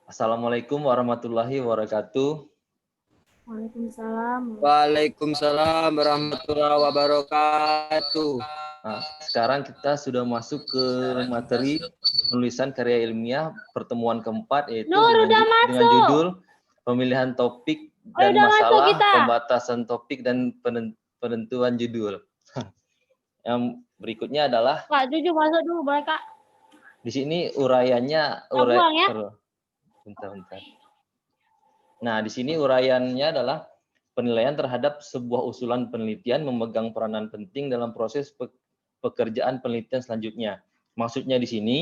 Assalamualaikum warahmatullahi wabarakatuh. Waalaikumsalam. Waalaikumsalam warahmatullahi wabarakatuh. Nah, sekarang kita sudah masuk ke materi penulisan karya ilmiah pertemuan keempat, yaitu dengan judul pemilihan topik dan masalah pembatasan topik dan penentuan judul. Yang berikutnya adalah Kak Juju masuk dulu, boleh Kak? di sini uraiannya bentar. Nah, di sini uraiannya adalah penilaian terhadap sebuah usulan penelitian memegang peranan penting dalam proses pekerjaan penelitian selanjutnya. Maksudnya di sini,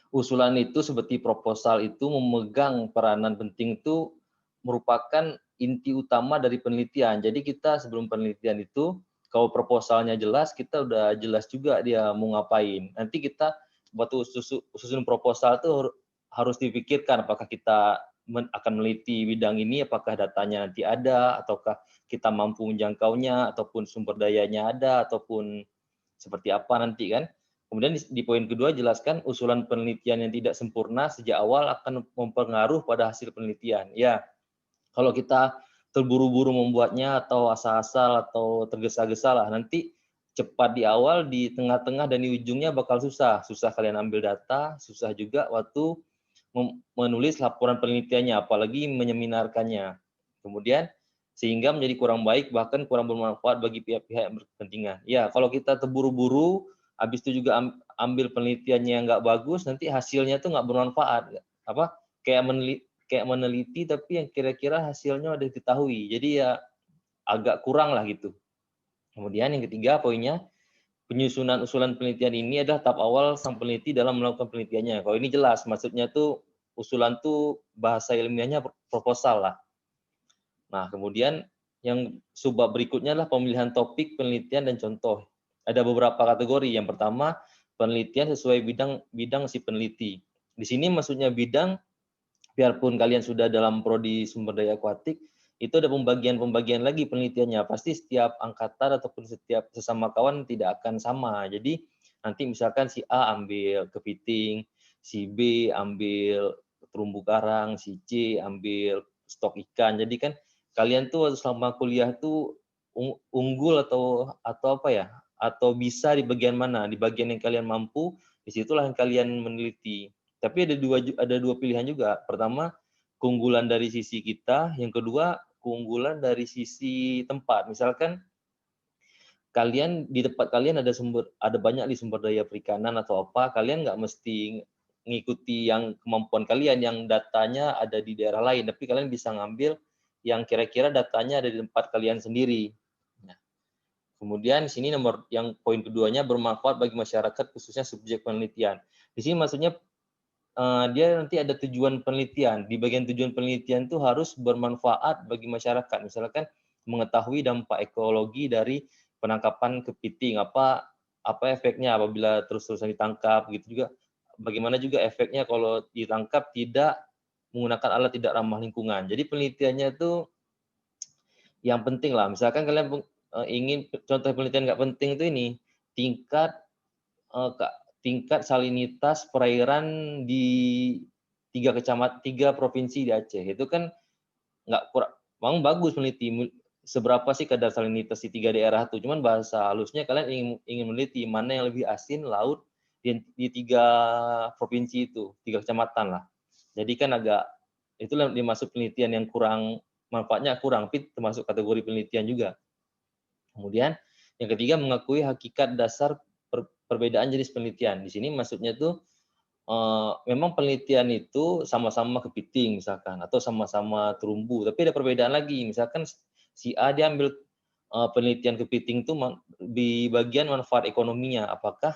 usulan itu seperti proposal itu memegang peranan penting itu merupakan inti utama dari penelitian. Jadi kita sebelum penelitian itu, kalau proposalnya jelas, kita udah jelas juga dia mau ngapain. Nanti kita waktu susun proposal itu harus dipikirkan apakah kita akan meneliti bidang ini, apakah datanya nanti ada, ataukah kita mampu menjangkaunya, ataupun sumber dayanya ada, ataupun seperti apa nanti kan. Kemudian di poin kedua jelaskan usulan penelitian yang tidak sempurna sejak awal akan mempengaruhi pada hasil penelitian. Ya, kalau kita terburu-buru membuatnya atau asal-asal atau tergesa-gesa lah, nanti cepat di awal, di tengah-tengah, dan di ujungnya bakal susah. Susah kalian ambil data, susah juga waktu menulis laporan penelitiannya, apalagi menyeminarkannya. Kemudian sehingga menjadi kurang baik, bahkan kurang bermanfaat bagi pihak-pihak yang berkepentingan. Ya, kalau kita terburu-buru, habis itu juga ambil penelitiannya yang nggak bagus, nanti hasilnya tuh nggak bermanfaat. Kayak meneliti tapi yang kira-kira hasilnya udah diketahui. Jadi ya agak kurang lah gitu. Kemudian yang ketiga poinnya, penyusunan usulan penelitian ini adalah tahap awal sang peneliti dalam melakukan penelitiannya. Kalau ini jelas, maksudnya tuh usulan tuh bahasa ilmiahnya proposal lah. Nah, kemudian yang subbab berikutnya adalah pemilihan topik, penelitian, dan contoh. Ada beberapa kategori. Yang pertama, penelitian sesuai bidang si peneliti. Di sini maksudnya bidang, biarpun kalian sudah dalam prodi sumber daya akuatik, itu ada pembagian lagi penelitiannya. Pasti setiap angkatan ataupun setiap sesama kawan tidak akan sama. Jadi nanti misalkan si A ambil kepiting, si B ambil terumbu karang, si C ambil stok ikan. Jadi kan kalian tuh selama kuliah tuh unggul atau apa ya? Atau bisa di bagian mana? Di bagian yang kalian mampu, disitulah yang kalian meneliti. Tapi ada dua pilihan juga. Pertama, keunggulan dari sisi kita, yang kedua keunggulan dari sisi tempat. Misalkan kalian di tempat kalian ada banyak di sumber daya perikanan atau apa, kalian nggak mesti ngikuti yang kemampuan kalian yang datanya ada di daerah lain, tapi kalian bisa ngambil yang kira-kira datanya ada di tempat kalian sendiri. Nah, kemudian di sini yang poin keduanya bermanfaat bagi masyarakat khususnya subjek penelitian. Di sini maksudnya dia nanti ada tujuan penelitian. Di bagian tujuan penelitian itu harus bermanfaat bagi masyarakat. Misalkan mengetahui dampak ekologi dari penangkapan kepiting, apa efeknya apabila terus-terusan ditangkap, gitu juga. Bagaimana juga efeknya kalau ditangkap tidak menggunakan alat tidak ramah lingkungan. Jadi penelitiannya itu yang penting lah. Misalkan kalian ingin contoh penelitian nggak penting itu ini tingkat salinitas perairan di 3 provinsi di Aceh. Itu kan nggak kurang, memang bagus meneliti seberapa sih kadar salinitas di 3 daerah itu. Cuman bahasa halusnya kalian ingin meneliti mana yang lebih asin laut di 3 provinsi itu, 3 kecamatan lah. Jadi kan itulah dimasuk penelitian yang kurang, manfaatnya kurang, tapi termasuk kategori penelitian juga. Kemudian yang ketiga, mengakui hakikat dasar perbedaan jenis penelitian. Di sini maksudnya tuh memang penelitian itu sama-sama kepiting misalkan, atau sama-sama terumbu, tapi ada perbedaan lagi. Misalkan si A dia ambil penelitian kepiting itu di bagian manfaat ekonominya, apakah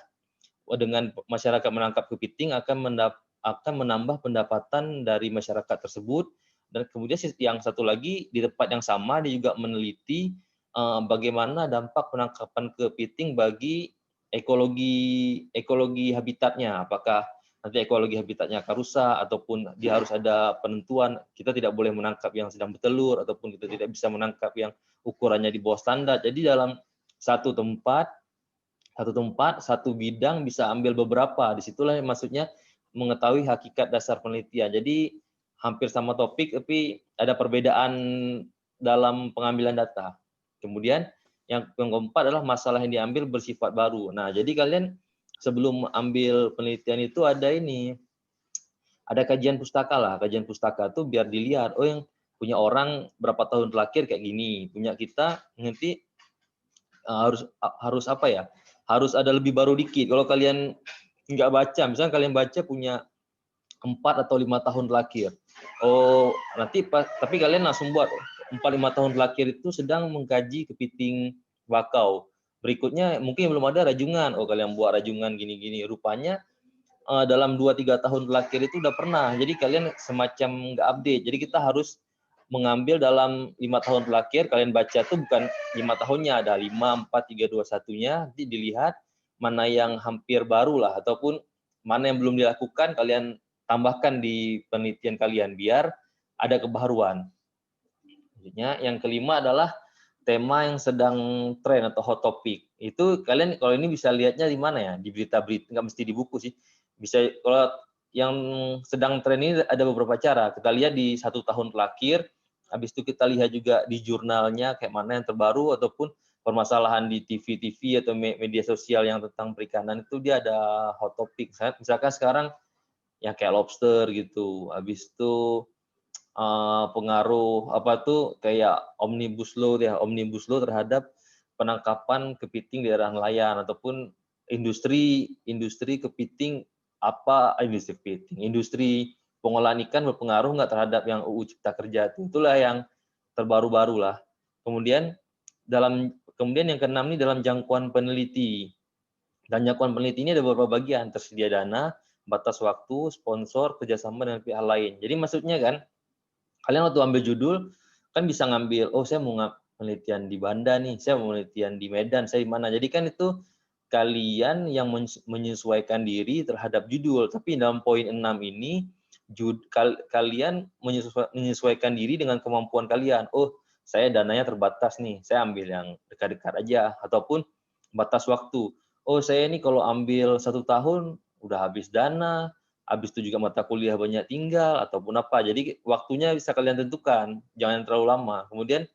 dengan masyarakat menangkap kepiting akan menambah pendapatan dari masyarakat tersebut. Dan kemudian yang satu lagi di tempat yang sama dia juga meneliti bagaimana dampak penangkapan kepiting bagi ekologi habitatnya, apakah nanti ekologi habitatnya akan rusak, ataupun dia harus ada penentuan kita tidak boleh menangkap yang sedang bertelur, ataupun kita tidak bisa menangkap yang ukurannya di bawah standar. Jadi dalam satu tempat, satu bidang bisa ambil beberapa. Disitulah maksudnya mengetahui hakikat dasar penelitian. Jadi hampir sama topik, tapi ada perbedaan dalam pengambilan data. Kemudian yang keempat adalah masalah yang diambil bersifat baru. Nah, jadi kalian sebelum ambil penelitian itu ada kajian pustaka lah. Kajian pustaka tuh biar dilihat, oh yang punya orang berapa tahun terakhir kayak gini, punya kita nanti harus apa ya? Harus ada lebih baru dikit. Kalau kalian nggak baca, misalnya kalian baca punya 4 atau 5 tahun terakhir. Oh, nanti tapi kalian langsung buat 4-5 tahun terakhir itu sedang mengkaji kepiting bakau. Berikutnya mungkin belum ada rajungan. Oh, kalian buat rajungan gini-gini. Rupanya dalam 2-3 tahun terakhir itu udah pernah. Jadi kalian semacam nggak update. Jadi kita harus mengambil dalam 5 tahun terakhir, kalian baca tuh bukan 5 tahunnya, ada 5, 4, 3, 2, 1-nya, nanti dilihat mana yang hampir baru lah, ataupun mana yang belum dilakukan, kalian tambahkan di penelitian kalian, biar ada kebaruan. Yang kelima adalah tema yang sedang tren atau hot topic. Itu kalian kalau ini bisa lihatnya di mana ya? Di berita-berita, nggak mesti di buku sih. Bisa, kalau yang sedang tren ini ada beberapa cara. Kita lihat di 1 tahun terakhir, habis itu kita lihat juga di jurnalnya kayak mana yang terbaru, ataupun permasalahan di TV atau media sosial yang tentang perikanan itu dia ada hot topic. Misalkan sekarang yang kayak lobster gitu. Habis itu pengaruh apa tuh kayak omnibus law terhadap penangkapan kepiting di daerah nelayan, ataupun industri kepiting industri pengolahan ikan berpengaruh nggak terhadap yang UU Cipta Kerja itu. Itulah yang terbaru-baru lah. Kemudian yang keenam ini dalam jangkauan peneliti. Dan jangkauan peneliti ini ada beberapa bagian: tersedia dana, batas waktu, sponsor, kerjasama dengan pihak lain. Jadi maksudnya kan, kalian waktu ambil judul kan bisa ngambil, oh saya mau penelitian di Banda nih, saya mau penelitian di Medan, saya di mana. Jadi kan itu kalian yang menyesuaikan diri terhadap judul. Tapi dalam poin 6 ini kalian menyesuaikan diri dengan kemampuan kalian. Oh, saya dananya terbatas nih, saya ambil yang dekat-dekat aja, ataupun batas waktu. Oh, saya ini kalau ambil 1 tahun udah habis dana, habis itu juga mata kuliah banyak tinggal, ataupun apa. Jadi waktunya bisa kalian tentukan, jangan terlalu lama. Kemudian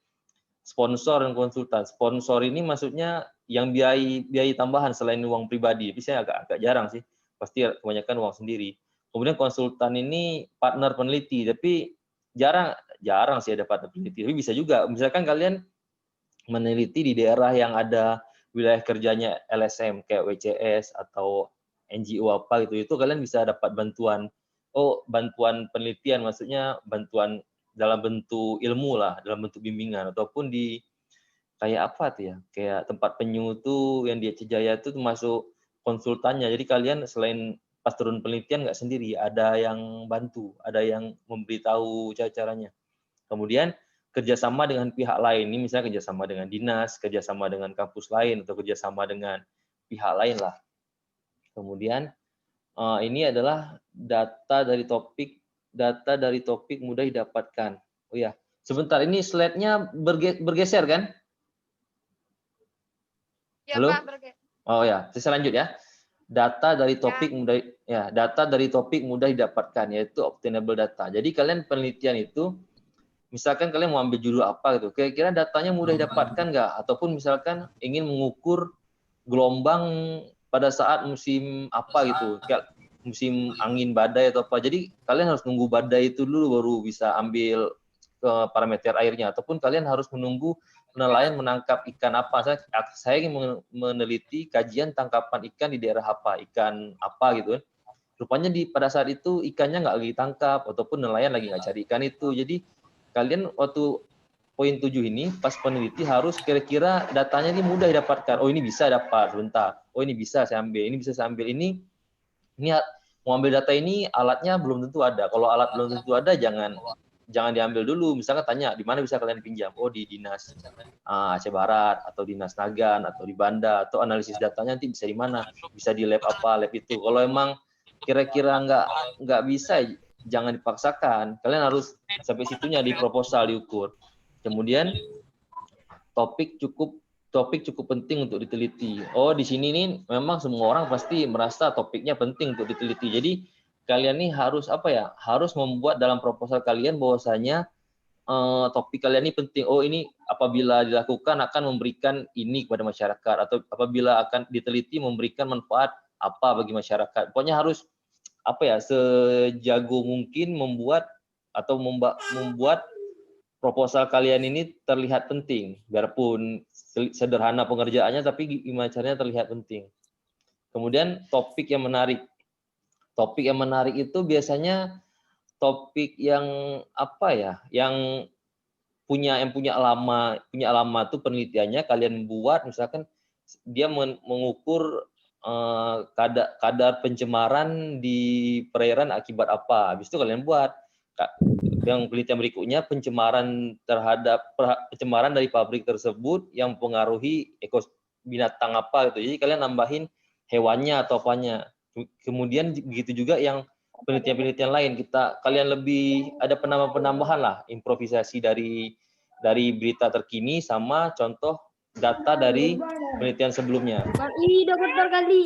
sponsor dan konsultan. Sponsor ini maksudnya yang biaya tambahan selain uang pribadi. Tapi saya agak jarang sih, pasti kebanyakan uang sendiri. Kemudian konsultan ini partner peneliti, tapi jarang sih ada partner peneliti. Tapi bisa juga, misalkan kalian meneliti di daerah yang ada wilayah kerjanya LSM kayak WCS atau NGO apa gitu, itu kalian bisa dapat bantuan. Oh, bantuan penelitian, maksudnya bantuan dalam bentuk ilmu lah, dalam bentuk bimbingan, ataupun di kayak apa tuh ya, kayak tempat penyu tuh yang di Aceh Jaya itu termasuk konsultannya. Jadi kalian selain pas turun penelitian nggak sendiri, ada yang bantu, ada yang memberitahu caranya. Kemudian kerjasama dengan pihak lain, ini misalnya kerjasama dengan dinas, kerjasama dengan kampus lain, atau kerjasama dengan pihak lain lah. Kemudian ini adalah data dari topik mudah didapatkan. Oh ya, sebentar, ini slide-nya bergeser kan? Ya, halo? Pak, bergeser. Oh ya, saya lanjut ya. Data dari topik mudah didapatkan, yaitu obtainable data. Jadi kalian penelitian itu, misalkan kalian mau ambil judul apa gitu, kira-kira datanya mudah didapatkan nggak? Ataupun misalkan ingin mengukur gelombang pada saat musim apa gitu, kayak musim angin badai atau apa. Jadi kalian harus nunggu badai itu dulu baru bisa ambil ke parameter airnya, ataupun kalian harus menunggu nelayan menangkap ikan apa. Saya ingin meneliti kajian tangkapan ikan di daerah apa, ikan apa gitu kan. Rupanya pada saat itu ikannya nggak lagi tangkap, ataupun nelayan lagi nggak cari ikan itu. Jadi kalian waktu poin 7 ini pas peneliti harus kira-kira datanya ini mudah didapatkan. Oh, ini bisa dapat sebentar. Oh, ini bisa saya ambil. Ini bisa saya ambil. Ini mau ambil data ini alatnya belum tentu ada. Kalau alat belum tentu ada, jangan diambil dulu. Misalkan tanya di mana bisa kalian pinjam. Oh, di dinas Aceh Barat, atau dinas Nagan, atau di Banda, atau analisis datanya nanti bisa di mana? Bisa di lab apa, lab itu. Kalau emang kira-kira nggak bisa, jangan dipaksakan. Kalian harus sampai situnya di proposal diukur. Kemudian topik cukup penting untuk diteliti. Oh, di sini nih memang semua orang pasti merasa topiknya penting untuk diteliti. Jadi kalian nih harus apa ya? Harus membuat dalam proposal kalian bahwasanya topik kalian ini penting. Oh, ini apabila dilakukan akan memberikan ini kepada masyarakat, atau apabila akan diteliti memberikan manfaat apa bagi masyarakat. Pokoknya harus apa ya, sejago mungkin membuat atau membuat proposal kalian ini terlihat penting, biarpun sederhana pengerjaannya, tapi gimana caranya terlihat penting. Kemudian topik yang menarik. Topik yang menarik itu biasanya topik yang apa ya, yang punya lama tuh penelitiannya kalian buat, misalkan dia mengukur kadar pencemaran di perairan akibat apa, habis itu kalian buat. Yang penelitian berikutnya pencemaran dari pabrik tersebut yang mempengaruhi binatang apa gitu, jadi kalian nambahin hewannya atau apanya. Kemudian begitu juga yang penelitian-penelitian lain, kalian lebih ada penambahan lah, improvisasi dari berita terkini sama contoh data dari penelitian sebelumnya. Dokter kali.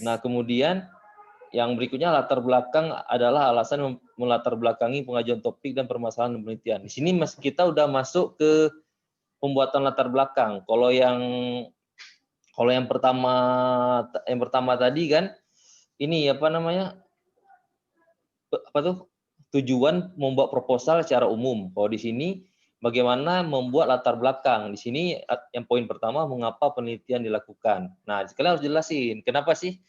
Nah, kemudian yang berikutnya latar belakang adalah alasan melatar belakangi pengajuan topik dan permasalahan penelitian. Di sini kita udah masuk ke pembuatan latar belakang. Kalau yang pertama tadi kan ini apa namanya? Tujuan membuat proposal secara umum. Kalau di sini bagaimana membuat latar belakang. Di sini yang poin pertama, mengapa penelitian dilakukan. Nah, kalian harus jelasin kenapa sih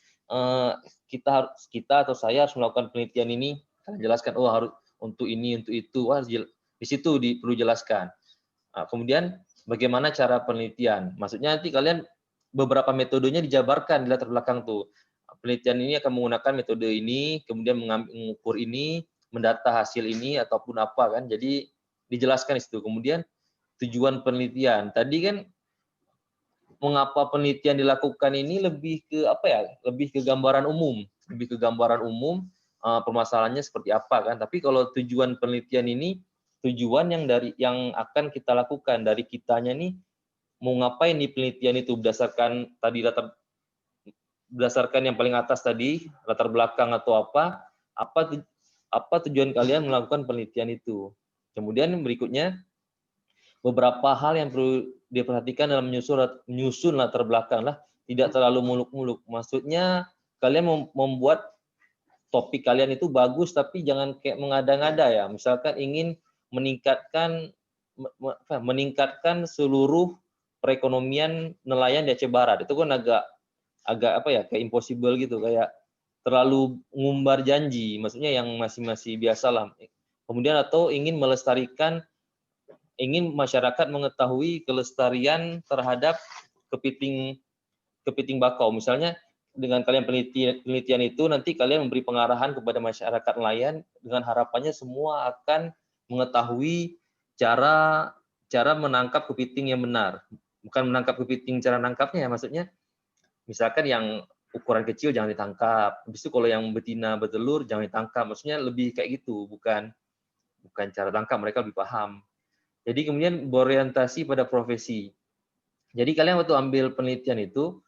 kita atau saya harus melakukan penelitian ini. Kalian jelaskan, oh harus untuk ini, untuk itu. Wah, di situ perlu jelaskan. Nah, kemudian bagaimana cara penelitian. Maksudnya nanti kalian beberapa metodenya dijabarkan di latar belakang tuh. Penelitian ini akan menggunakan metode ini, kemudian mengukur ini, mendata hasil ini ataupun apa kan. Jadi dijelaskan di situ. Kemudian tujuan penelitian. Tadi kan mengapa penelitian dilakukan ini lebih ke apa ya? Lebih ke gambaran umum, permasalahannya seperti apa kan. Tapi kalau tujuan penelitian ini tujuan yang akan kita lakukan dari kitanya nih, mau ngapain di penelitian itu berdasarkan yang paling atas tadi, latar belakang atau apa tujuan kalian melakukan penelitian itu. Kemudian berikutnya, beberapa hal yang perlu diperhatikan dalam menyusun latar belakang lah, tidak terlalu muluk-muluk. Maksudnya kalian membuat topik kalian itu bagus, tapi jangan kayak mengada-ngada ya. Misalkan ingin meningkatkan seluruh perekonomian nelayan di Aceh Barat, itu kan agak apa ya, kayak impossible gitu, kayak terlalu ngumbar janji, maksudnya yang masih biasa lah. Kemudian atau ingin masyarakat mengetahui kelestarian terhadap kepiting bakau. Misalnya dengan kalian penelitian itu nanti kalian memberi pengarahan kepada masyarakat nelayan dengan harapannya semua akan mengetahui cara menangkap kepiting yang benar. Bukan menangkap kepiting cara nangkapnya ya, maksudnya misalkan yang ukuran kecil jangan ditangkap. Habis itu kalau yang betina bertelur jangan ditangkap. Maksudnya lebih kayak gitu, bukan cara tangkap, mereka lebih paham. Jadi kemudian berorientasi pada profesi. Jadi kalian waktu ambil penelitian itu,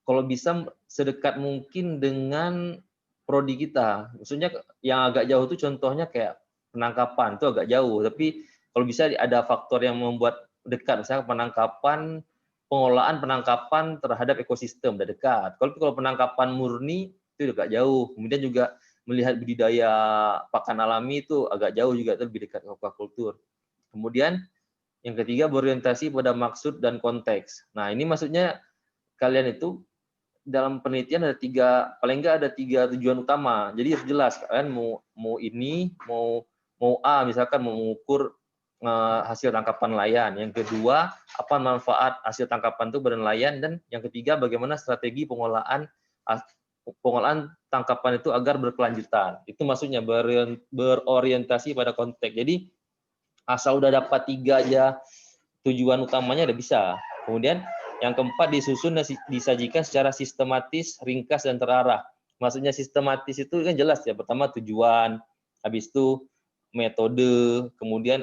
kalau bisa sedekat mungkin dengan prodi kita. Maksudnya yang agak jauh itu contohnya kayak penangkapan, itu agak jauh. Tapi kalau bisa ada faktor yang membuat dekat, misalnya pengolahan penangkapan terhadap ekosistem udah dekat. Kalau penangkapan murni itu agak jauh. Kemudian juga melihat budidaya pakan alami itu agak jauh juga, itu lebih dekat ke aquaculture. Kemudian yang ketiga berorientasi pada maksud dan konteks. Nah, ini maksudnya kalian itu dalam penelitian paling nggak ada tiga tujuan utama. Jadi harus jelas kalian mau A misalkan mengukur hasil tangkapan nelayan. Yang kedua, apa manfaat hasil tangkapan itu pada nelayan, dan yang ketiga bagaimana strategi pengolahan tangkapan itu agar berkelanjutan. Itu maksudnya berorientasi pada konteks. Jadi asal udah dapat tiga aja tujuan utamanya udah bisa. Kemudian yang keempat, disusun dan disajikan secara sistematis, ringkas dan terarah. Maksudnya sistematis itu kan jelas ya. Pertama tujuan, habis itu metode, kemudian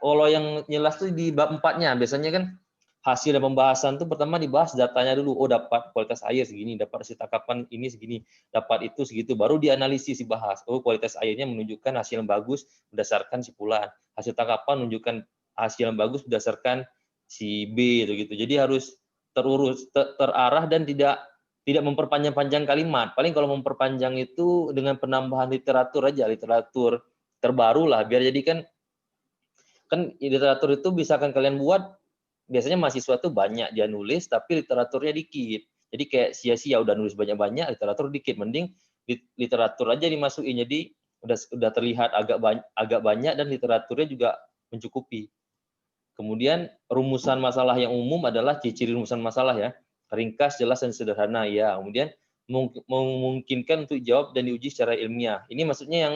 kalau yang jelas tuh di bab 4-nya biasanya kan hasil dan pembahasan tuh pertama dibahas datanya dulu. Oh, dapat kualitas air segini, dapat hasil tangkapan ini segini, dapat itu segitu. Baru dianalisis, dibahas. Oh, kualitas airnya menunjukkan hasil yang bagus berdasarkan si fulan. Hasil tangkapan menunjukkan hasil yang bagus berdasarkan si B gitu. Jadi harus terurus, terarah dan tidak memperpanjang-panjang kalimat. Paling kalau memperpanjang itu dengan penambahan literatur aja, literatur terbaru lah. Biar jadi kan literatur itu bisa kan kalian buat. Biasanya mahasiswa tuh banyak dia nulis, tapi literaturnya dikit. Jadi kayak sia-sia udah nulis banyak-banyak, literatur dikit. Mending literatur aja dimasukin. Jadi udah terlihat agak banyak dan literaturnya juga mencukupi. Kemudian rumusan masalah yang umum adalah ciri-ciri rumusan masalah ya. Ringkas, jelas, dan sederhana ya. Kemudian memungkinkan untuk jawab dan diuji secara ilmiah. Ini maksudnya yang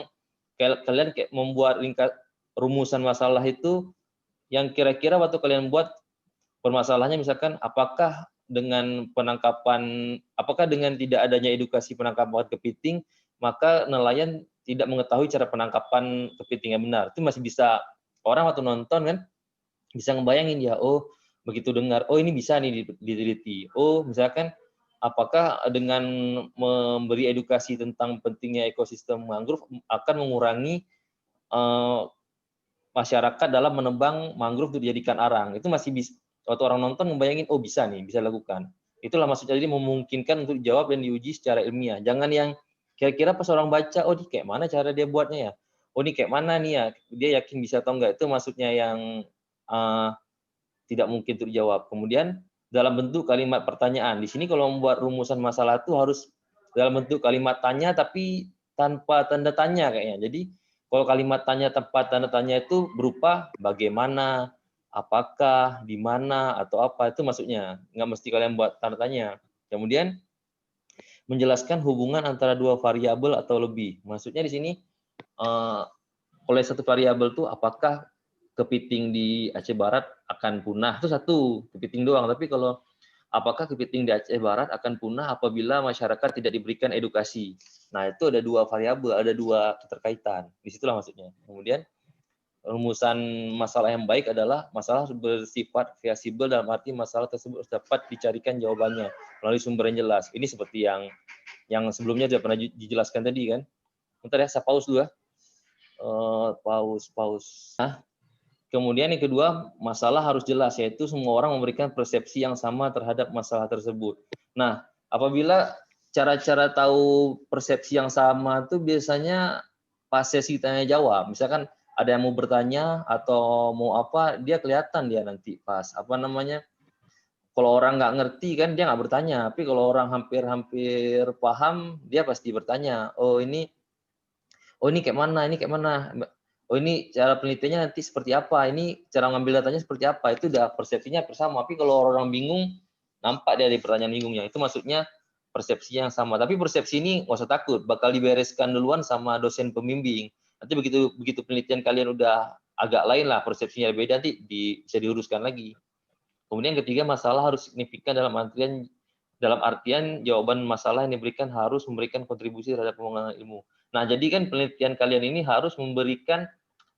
kalian kayak membuat ringkas rumusan masalah itu yang kira-kira waktu kalian buat permasalahannya misalkan apakah dengan tidak adanya edukasi penangkapan kepiting maka nelayan tidak mengetahui cara penangkapan kepiting yang benar. Itu masih bisa orang waktu nonton kan bisa ngebayangin ya, oh begitu dengar, oh ini bisa nih diteliti. Oh misalkan apakah dengan memberi edukasi tentang pentingnya ekosistem mangrove akan mengurangi masyarakat dalam menebang mangrove untuk dijadikan arang. Itu masih bisa, waktu orang nonton membayangin, oh bisa nih, bisa lakukan. Itulah maksudnya, jadi memungkinkan untuk dijawab dan diuji secara ilmiah. Jangan yang kira-kira pas orang baca, oh ini kayak mana cara dia buatnya ya? Oh ini kayak mana nih ya? Dia yakin bisa atau enggak? Itu maksudnya yang tidak mungkin untuk dijawab. Kemudian dalam bentuk kalimat pertanyaan. Di sini kalau membuat rumusan masalah itu harus dalam bentuk kalimat tanya tapi tanpa tanda tanya kayaknya. Jadi kalau kalimat tanya tanpa tanda tanya itu berupa bagaimana, apakah, di mana, atau apa, itu maksudnya. Nggak mesti kalian buat tanda tanya. Kemudian menjelaskan hubungan antara dua variabel atau lebih. Maksudnya di sini oleh satu variabel itu apakah kepiting di Aceh Barat akan punah, itu satu kepiting doang. Tapi kalau apakah kepiting di Aceh Barat akan punah apabila masyarakat tidak diberikan edukasi. Nah itu ada dua variabel, ada dua keterkaitan. Disitulah maksudnya. Kemudian rumusan masalah yang baik adalah masalah bersifat visible dalam arti masalah tersebut dapat dicarikan jawabannya melalui sumber yang jelas. Ini seperti yang sebelumnya sudah pernah dijelaskan tadi kan. Bentar ya, saya pause dulu ya. Pause. Nah, kemudian yang kedua, masalah harus jelas, yaitu semua orang memberikan persepsi yang sama terhadap masalah tersebut. Nah, apabila cara-cara tahu persepsi yang sama itu biasanya pas sesi tanya jawab. Misalkan ada yang mau bertanya atau mau apa, dia kelihatan dia nanti pas kalau orang nggak ngerti kan dia nggak bertanya, tapi kalau orang hampir paham dia pasti bertanya. Oh ini kayak mana, ini kayak mana. Oh ini cara penelitiannya nanti seperti apa, ini cara ngambil datanya seperti apa, itu udah persepsinya bersama. Tapi kalau orang bingung, nampak dari pertanyaan bingungnya, itu maksudnya persepsi yang sama. Tapi persepsi ini nggak usah takut, bakal dibereskan duluan sama dosen pembimbing. Nanti begitu penelitian kalian udah agak lain lah, persepsinya beda, nanti bisa diuruskan lagi. Kemudian ketiga, masalah harus signifikan dalam artian jawaban masalah yang diberikan harus memberikan kontribusi terhadap pengembangan ilmu. Nah, jadi kan penelitian kalian ini harus memberikan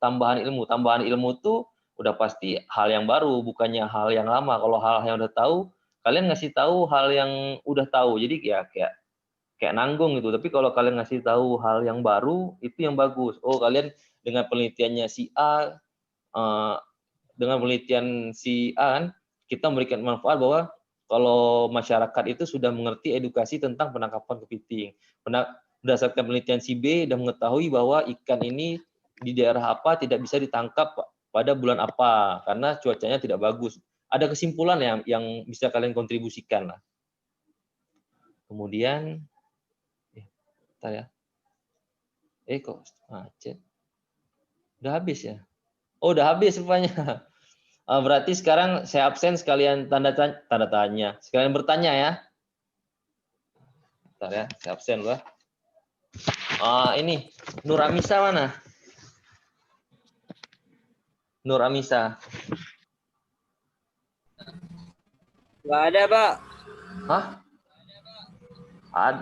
tambahan ilmu. Tambahan ilmu itu udah pasti hal yang baru, bukannya hal yang lama. Kalau hal yang udah tahu, kalian ngasih tahu hal yang udah tahu. Jadi ya kayak nanggung gitu. Tapi kalau kalian ngasih tahu hal yang baru, itu yang bagus. Oh, kalian dengan penelitiannya si A, kan, kita memberikan manfaat bahwa kalau masyarakat itu sudah mengerti edukasi tentang penangkapan kepiting. Berdasarkan penelitian si B, sudah mengetahui bahwa ikan ini di daerah apa tidak bisa ditangkap pada bulan apa, karena cuacanya tidak bagus. Ada kesimpulan yang bisa kalian kontribusikan lah. Kemudian, bentar ya. Kok macet? Udah habis ya? Oh, udah habis rupanya. Berarti sekarang saya absen sekalian tanda tanya. Sekalian bertanya ya. Bentar ya, saya absen loh. Ini Nur Amisa mana? Nur Amisa. Nggak ada, Pak. Hah?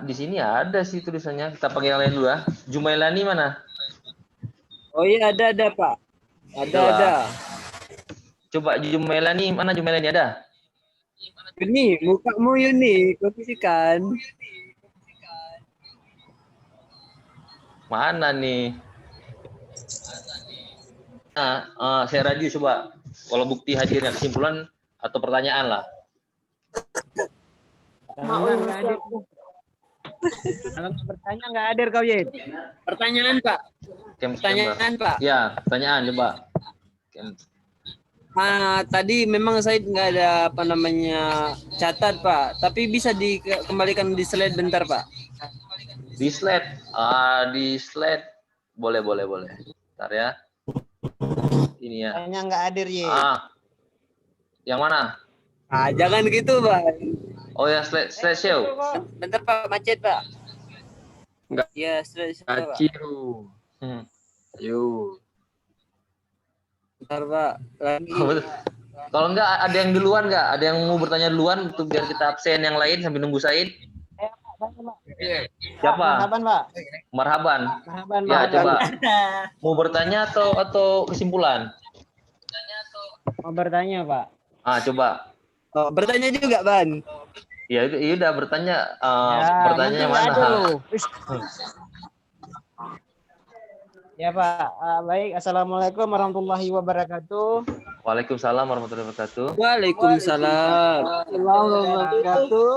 Di sini ada sih tulisannya. Kita pakai yang lain dulu ya. Jumailani mana? Oh iya, ada, Pak. Ada. Coba Jumailani, mana Jumailani ada? Ini mukamu Yuni, kondisikan. Mana nih? Nah, saya radio coba. Kalau bukti hadirnya kesimpulan atau pertanyaan lah. Mau Nggak hadir. Kalau bertanya nggak hadir kau Yed. Pertanyaan Pak. Pertanyaan Pak. Ya, pertanyaan coba. Tadi memang saya nggak ada apa namanya catat Pak, tapi bisa dikembalikan di slide bentar Pak. Di slide, boleh. Bentar ya. Ini ya. Tanya nggak hadir Yed. Yang mana? Jangan gitu Pak. Oh ya, slide show. Bentar Pak, macet Pak. Enggak. Ya, slide Pak. Aciu. Ayo. Bentar Pak, lagi. Kalau enggak ada yang duluan nggak? Ada yang mau bertanya duluan untuk biar kita absen yang lain sambil nunggu Said? Siapa? Marhaban Pak. Marhaban. Marhaban Ya, Pak. coba. Mau bertanya atau kesimpulan? Mau bertanya Pak. Coba. Oh, bertanya juga Ban. Ya, udah bertanya. Ya, Pertanyaannya nanti nggak mana? ada loh. Ya Pak, baik. Assalamualaikum warahmatullahi wabarakatuh. Waalaikumsalam warahmatullahi wabarakatuh. Waalaikumsalam. Warahmatullahi wabarakatuh.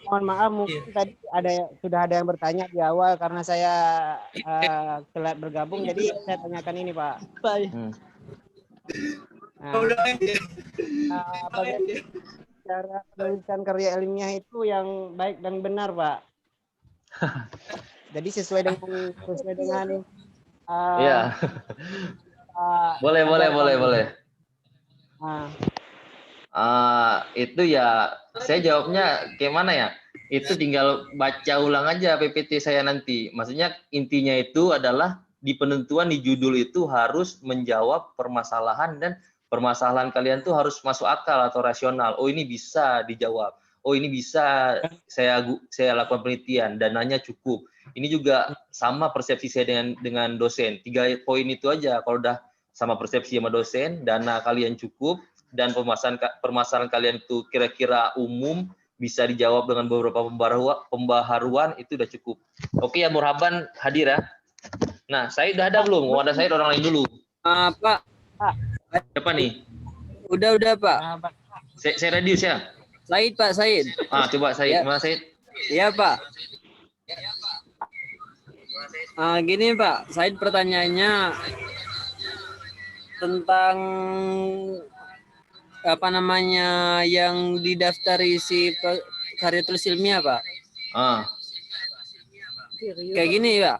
Mohon maaf mungkin tadi sudah ada yang bertanya di awal karena saya telat bergabung, jadi saya tanyakan ini Pak. Bagaimana cara menuliskan karya ilmiah itu yang baik dan benar Pak? Jadi sesuai dengan Iya. Boleh. Itu ya, saya jawabnya kayak mana ya? Itu tinggal baca ulang aja PPT saya nanti. Maksudnya intinya itu adalah di penentuan di judul itu harus menjawab permasalahan, dan permasalahan kalian tuh harus masuk akal atau rasional. Oh, ini bisa dijawab. Oh, ini bisa saya lakukan penelitian, dananya cukup. Ini juga sama persepsi saya dengan dosen. 3 poin itu aja. Kalau udah sama persepsi sama dosen, dana kalian cukup, dan permasalahan kalian itu kira-kira umum, bisa dijawab dengan beberapa pembaharuan, itu udah cukup. Oke ya, Murhaban hadir ya. Nah, saya udah ada belum? Mau ada saya orang lain dulu. Pak. Siapa nih? Udah Pak. Saya radius ya. Said Pak, Said. Coba Said. Mana Said? Iya Pak. Gini Pak, Said pertanyaannya tentang apa namanya yang didaftari si karya tulis ilmiah Pak. Kayak gini Pak.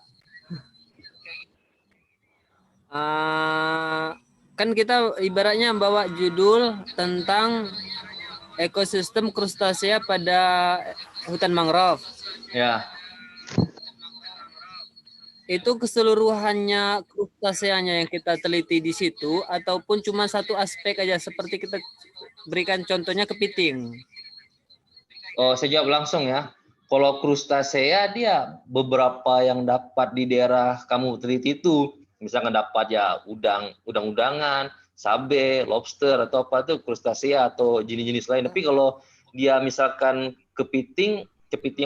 Kan kita ibaratnya bawa judul tentang ekosistem krustasea pada hutan mangrove. Ya. Itu keseluruhannya krustaseanya yang kita teliti di situ, ataupun cuma satu aspek aja seperti kita berikan contohnya kepiting? Oh, saya jawab langsung ya. Kalau krustasea dia beberapa yang dapat di daerah kamu teliti itu, misalkan dapat ya udang-udangan, sabe, lobster atau apa tuh krustasea atau jenis-jenis lain. Tapi kalau dia misalkan kepiting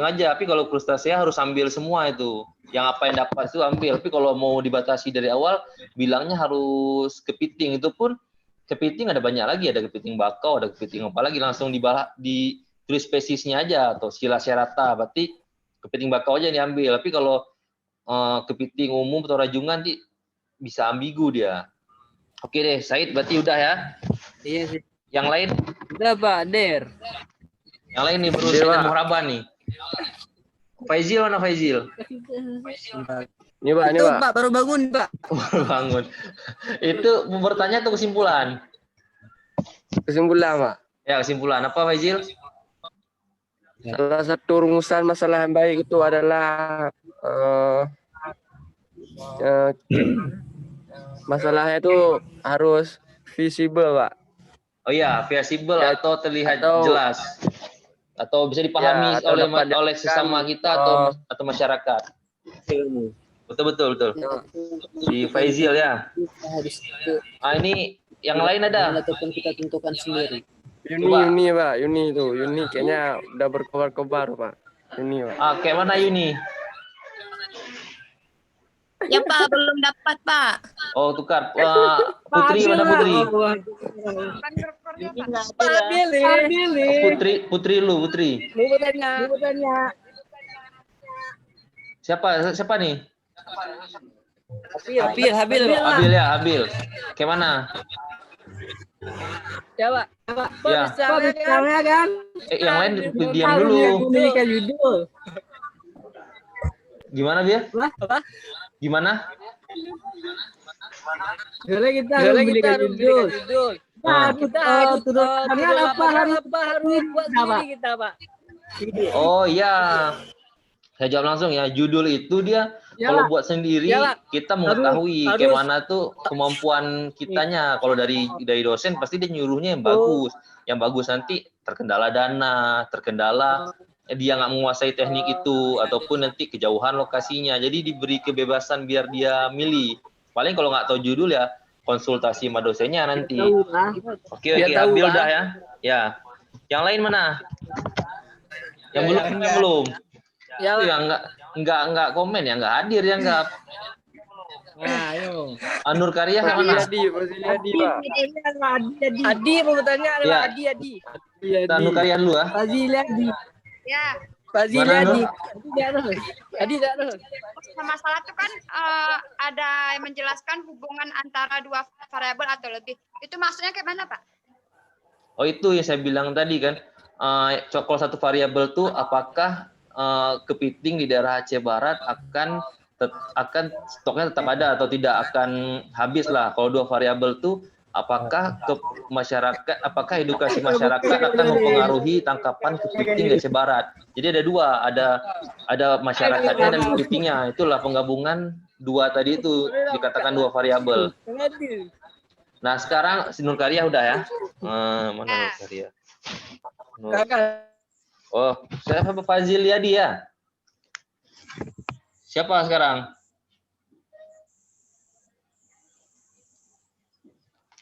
aja. Tapi kalau krustasea harus ambil semua itu. Yang apa yang dapat itu ambil. Tapi kalau mau dibatasi dari awal, bilangnya harus kepiting. Itu pun kepiting ada banyak lagi. Ada kepiting bakau, ada kepiting apa lagi. Langsung ditulis spesiesnya aja atau Silacerata. Berarti kepiting bakau aja yang diambil. Tapi kalau kepiting umum atau rajungan bisa ambigu dia. Oke deh, Said berarti udah ya. Iya sih. Yang lain? Udah Pak, Der. Yang lain nih baru Said dan Murhaban nih. Faizil mana Faizil? Ini Pak, Itu Pak baru bangun Pak. Baru bangun. Itu mau bertanya atau kesimpulan? Kesimpulan Pak. Ya, kesimpulan. Apa Faizil? Salah satu rumusan masalah yang baik itu adalah masalahnya itu harus visible Pak. Oh iya, visible Ya, atau terlihat atau- jelas. Atau bisa dipahami Ya, atau dapat oleh sesama kita atau masyarakat. Betul. Di Faizil ya. Harus Ini yang lain ada. ataupun kita tentukan sendiri. Yuni Pak, Yuni itu, Yuni kayaknya udah berkobar-kobar Pak. Yuni Pak. Ah, kayak mana Yuni? Ya Pak, belum dapat Pak. Oh, tukar. Putri mana Putri? Putri lu, Putri. Siapa nih? Habil. Abil ya, Abil. Kayak mana? Ya, Pak. Ya. Misalnya kan. Yang lain diam dulu. Memiliki judul. Gimana, Bil? Apa? Gimana? Jadi kita harus memberikan judul. Kita harus apa harus buat sendiri kita, Pak. Oh iya. Saya jawab langsung ya. Judul itu dia kalau buat sendiri kita mengetahui kayak mana tuh kemampuan kitanya. Kalau dari dosen pasti dia nyuruhnya yang bagus. Yang bagus nanti terkendala dana, terkendala dia nggak menguasai teknik itu ataupun nanti kejauhan lokasinya. Jadi diberi kebebasan biar dia milih. Paling kalau nggak tahu judul ya konsultasi sama dosennya nanti. Oke, ambil dah ya. Ya. Yang lain mana? Yang belum. Ya enggak komen ya, enggak hadir ya enggak. Nah, ayo. Nur Karya yang mana? Adi, Pak. Adi mau bertanya adalah Ya. Adi. Nur Karya dulu ah. Fazil Adi. Ya, Fazil Mana, Adi. Nur? Adi tak ada. masalah itu kan ada yang menjelaskan hubungan antara dua variabel atau lebih. Itu maksudnya kayak mana, Pak? Oh itu yang saya bilang tadi kan. Kalau satu variabel tuh apakah kepiting di daerah Aceh Barat akan stoknya tetap ada atau tidak akan habis lah. Kalau dua variabel tuh apakah ke masyarakat, apakah edukasi masyarakat akan mempengaruhi tangkapan kepiting di Aceh Barat. Jadi ada dua, ada masyarakatnya dan kepitingnya. Itulah penggabungan dua tadi itu dikatakan dua variabel. Nah sekarang si Nur Karya udah ya. Mana Nur Karya? Oh, saya Fazil Yadi ya. Siapa sekarang?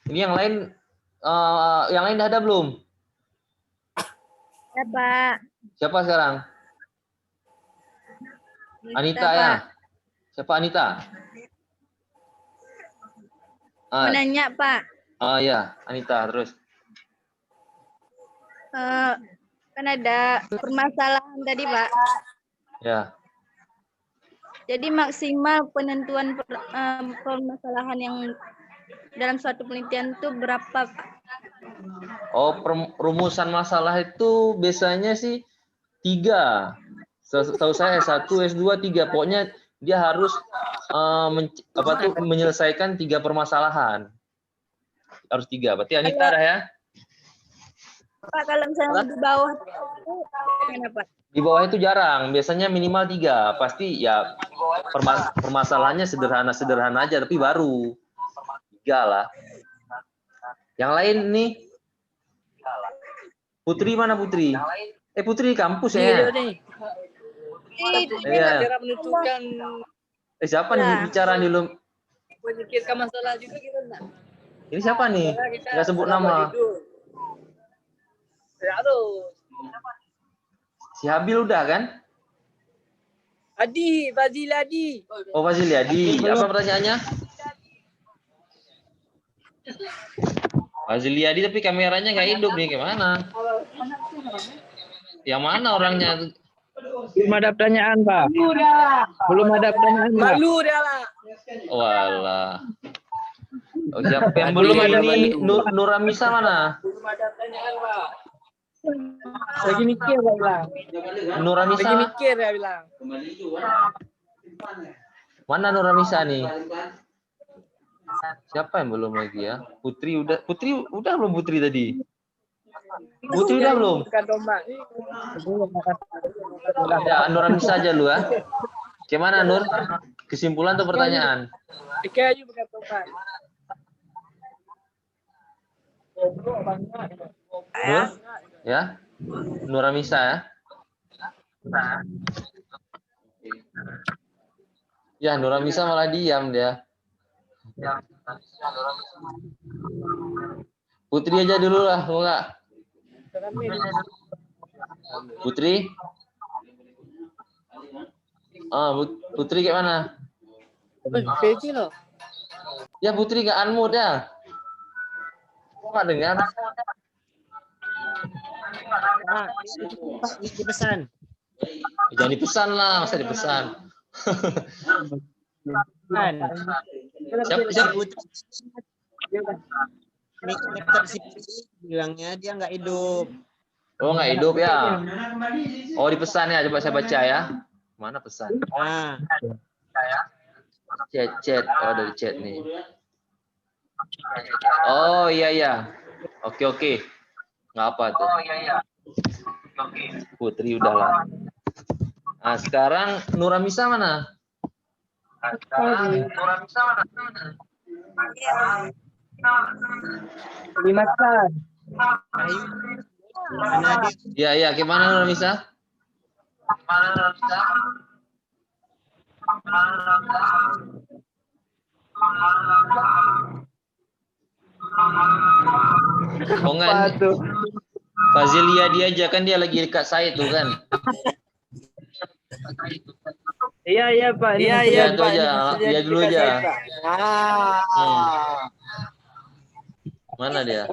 Ini yang lain ada belum? Ya, Pak. Siapa sekarang? Anita ya. Siapa Anita? Menanya, Pak. Ya, Anita terus. Kan ada permasalahan tadi, Pak. Ya. Jadi maksimal penentuan permasalahan yang dalam suatu penelitian itu berapa, Pak? Oh, rumusan masalah itu biasanya sih 3. Setahu saya S1, S2, 3. Pokoknya dia harus menyelesaikan 3 permasalahan. Harus 3. Berarti Anita dah ya. Pak, kalau misalnya di bawah itu gimana, Pak? Di bawah itu jarang, biasanya minimal 3. Pasti ya permasalahannya sederhana aja, tapi baru 3 lah. Yang lain nih, Putri mana Putri? Putri di kampus ya? Iya. Menentukan Siapa nih bicara nih lu? memikirkan masalah juga kita enggak. Ini siapa nih? Nggak sebut nama. Si Habil udah kan? Fazil Adi. Oh, Fazil Yadi. Apa pertanyaannya? Fazil Yadi tapi kameranya nggak hidup nih, gimana? Yang mana orangnya? Belum ada pertanyaan, Pak. Belum ada pertanyaan, Pak. Malu dia lah. Walah. Oh, siapa yang belum ada ini? Nuramisa mana? Belum ada pertanyaan, Pak. Lagi mikir, Pak bilang. Nuramisa. Lagi mikir ya bilang. Mana Nuramisa nih? Siapa yang belum lagi ya? Putri udah belum Putri tadi? Putri udah belum? Bukan domba. Ya, Nuramisa aja lu ya. Gimana Nur? Kesimpulan atau pertanyaan? Kayak bukan domba. Nur? Ya? Nuramisa ya? Ya, Nuramisa malah diam dia. Putri aja dulu lah, mau nggak? Putri? Putri kayak mana? Ya Putri nggak unmute ya? Kok nggak dengar? Pak, dipesan. Jangan dipesan lah, masa dipesan. Siap. Bilangnya dia nggak hidup. Oh nggak hidup ya? Oh dipesan ya, coba saya baca ya. Mana pesan? Nah, Chat. Oh dari chat nih. Oh iya. Oke. Nggak apa tuh. Putri udahlah. Nah sekarang Nuramisa mana? Dimakan. Iya, gimana Nuramisa? Oh enggak, Fazilia dia aja kan dia lagi dekat saya tuh kan. Iya Pak. Iya Itu Pak. aja, dia dulu aja. Mana dia?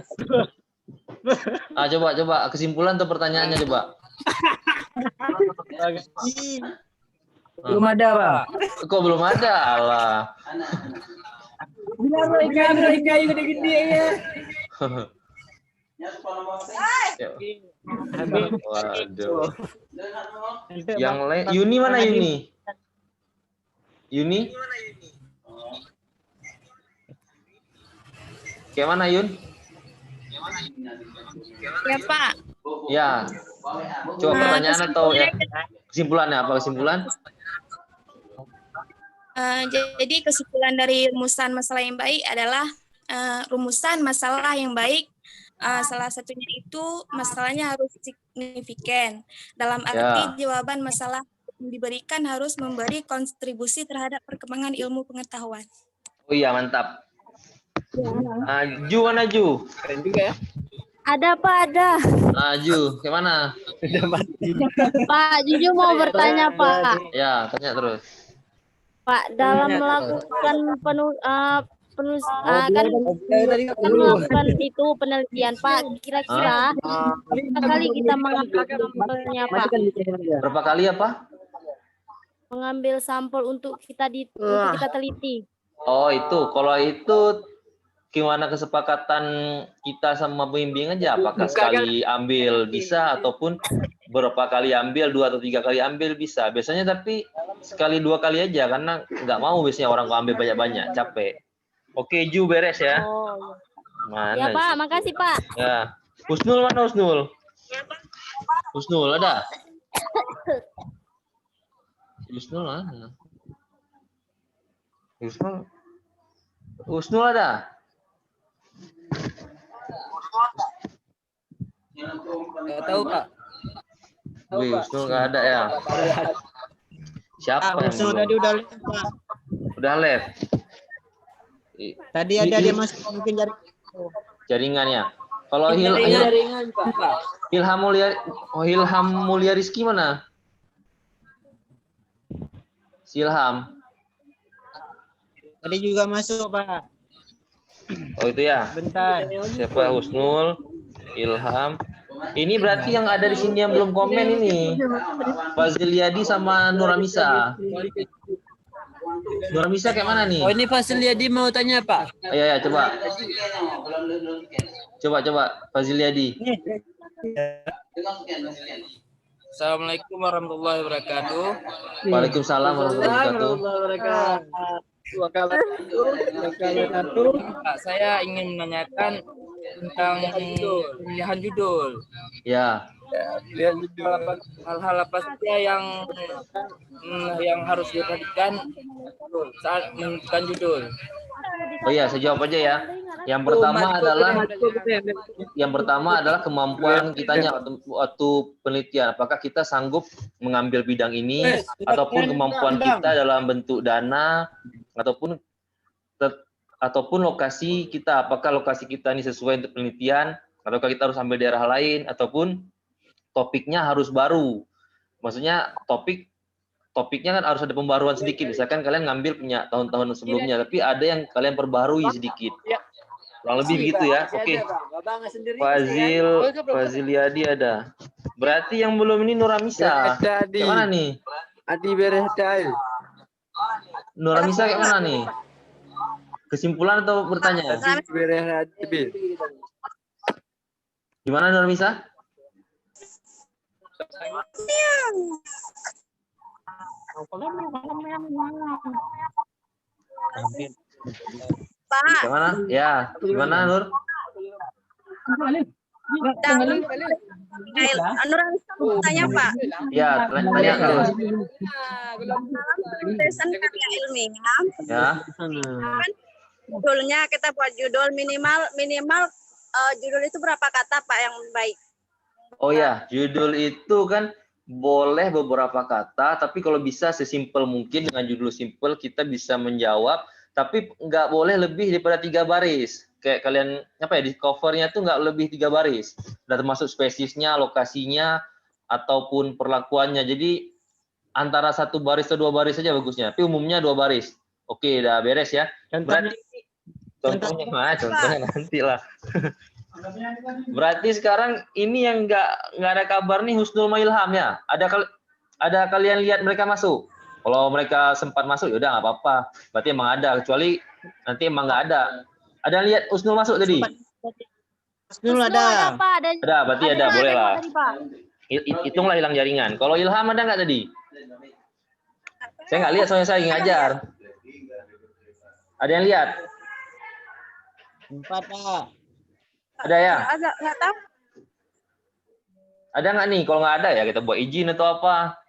Coba kesimpulan atau pertanyaannya coba. Belum ada Pak. Kok belum ada? Alah. Ikan gede-gede ya. Waduh. Yang lain, Yuni mana Yuni? Yuni? Kayak mana Yun? Ya Pak. Ya. Coba pertanyaan atau ya kesimpulannya apa kesimpulan? Jadi kesimpulan dari rumusan masalah yang baik adalah rumusan masalah yang baik. Salah satunya itu masalahnya harus signifikan. Dalam arti jawaban masalah yang diberikan harus memberi kontribusi terhadap perkembangan ilmu pengetahuan. Oh iya mantap. Ju mana Ju? Keren juga ya. Ada Pak, ada. Ju, gimana? Pak, jujur mau bertanya Pak. Ya, tanya terus. Pak, dalam melakukan melakukan itu penelitian Pak, kira-kira berapa kali kita mengambil sampelnya Pak? Berapa kali apa? Mengambil sampel untuk kita teliti. Oh itu, kalau itu gimana kesepakatan kita sama pembimbing aja? Apakah sekali ambil bisa ataupun berapa kali ambil, 2 atau 3 kali ambil bisa. Biasanya tapi sekali 2 kali aja karena nggak mau biasanya orang ambil banyak-banyak, capek. Oke, Ju beres ya. Oh. Mana? Ya Pak, makasih Pak. Ya. Husnul mana Husnul? Husnul ada? Husnul mana? Husnul ada? Nggak tahu Pak. Wih, Husnul nggak ada ya? Siapa yang belum? tadi udah lihat, Pak. Udah live? Tadi ada dia masuk mungkin dari Jaringannya. Kalau Jaringan Pak. Ilham Mulia Rizky mana? Silham. tadi juga masuk Pak. Oh itu ya. Bentar. Siapa? Husnul, Ilham. Ini berarti yang ada di sini yang belum komen ini. Faziliadi sama Nuramisa. Nuramisa kayak mana nih? Oh ini Faziliadi mau tanya Pak. Ya coba. Coba Faziliadi. Assalamualaikum warahmatullahi wabarakatuh. Waalaikumsalam warahmatullahi wabarakatuh. Pak, saya ingin menanyakan tentang pemilihan judul. Ya. Hal-hal apa saja yang harus diperhatikan saat menentukan judul? Oh iya, saya jawab aja ya. Yang pertama adalah kemampuan kitanya waktu penelitian. Apakah kita sanggup mengambil bidang ini, ataupun kemampuan kita dalam bentuk dana, ataupun lokasi kita. Apakah lokasi kita ini sesuai untuk penelitian, Ataukah kita harus ambil daerah lain, ataupun topiknya harus baru. Maksudnya topiknya kan harus ada pembaruan sedikit. Misalkan kalian ngambil punya tahun-tahun sebelumnya, tapi ada yang kalian perbarui sedikit. Kurang lebih begitu ya. Oke. Faziliadi ada. Berarti yang belum ini Nuramisa. Kayak mana nih? Adi beres dah. Nuramisa kayak mana nih? Kesimpulan atau bertanya? Adi beres Adi. Gimana Nuramisa? Pak, Gimana? Ya, gimana Nur? Nuramisa mau tanya Pak. Ya, tanya terus. Tulisan karya ilmiah, Ya. kan judulnya kita buat judul minimal judul itu berapa kata Pak yang baik? Oh ya, judul itu kan boleh beberapa kata, tapi kalau bisa sesimpel mungkin dengan judul simpel kita bisa menjawab, tapi nggak boleh lebih daripada 3 baris. Kayak kalian apa ya di covernya tuh nggak lebih 3 baris. Udah termasuk spesiesnya, lokasinya, ataupun perlakuannya. Jadi antara 1 baris atau 2 baris saja bagusnya. Tapi umumnya 2 baris. Oke, udah beres ya. Berarti contohnya nanti lah. Berarti sekarang ini yang nggak ada kabar nih Husnul Mailham ya. Ada kalian lihat mereka masuk? Kalau mereka sempat masuk ya udah nggak apa-apa. Berarti emang ada. Kecuali nanti emang nggak ada. Ada yang lihat Husnul masuk tadi? Husnul ada. Pak, Ada, berarti ada, boleh lah. tadi, Pak. Hitunglah hilang jaringan. Kalau Ilham ada nggak tadi? Saya nggak lihat soalnya saya ngajar. Ada yang lihat? 4 Pak. Ada ya? Agak nggak tahu. Ada nggak nih? Kalau nggak ada ya kita buat izin atau apa?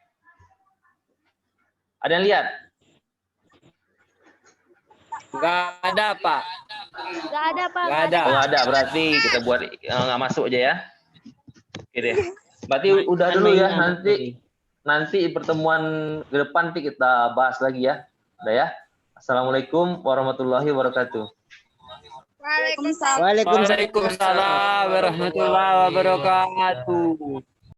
Ada yang lihat? Nggak ada, Pak. Nggak ada, Pak. Nggak ada. Oh, nggak ada. Berarti kita buat nggak masuk aja ya. Oke deh. Berarti udah dulu ya. Nanti pertemuan ke depan nanti kita bahas lagi ya. Udah ya. Assalamualaikum warahmatullahi wabarakatuh. Waalaikumsalam. Waalaikumsalam. Waalaikumsalam warahmatullahi wabarakatuh.